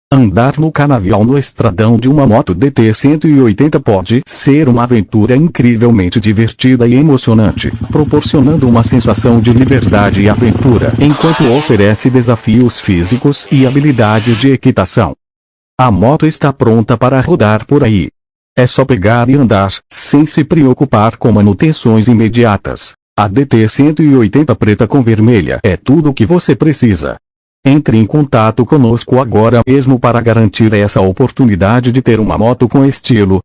Andar no canavial no estradão de uma moto DT180 pode ser uma aventura incrivelmente divertida e emocionante, proporcionando uma sensação de liberdade e aventura, enquanto oferece desafios físicos e habilidades de equitação. A moto está pronta para rodar por aí. É só pegar e andar, sem se preocupar com manutenções imediatas. A DT180 preta com vermelha é tudo o que você precisa. Entre em contato conosco agora mesmo para garantir essa oportunidade de ter uma moto com estilo,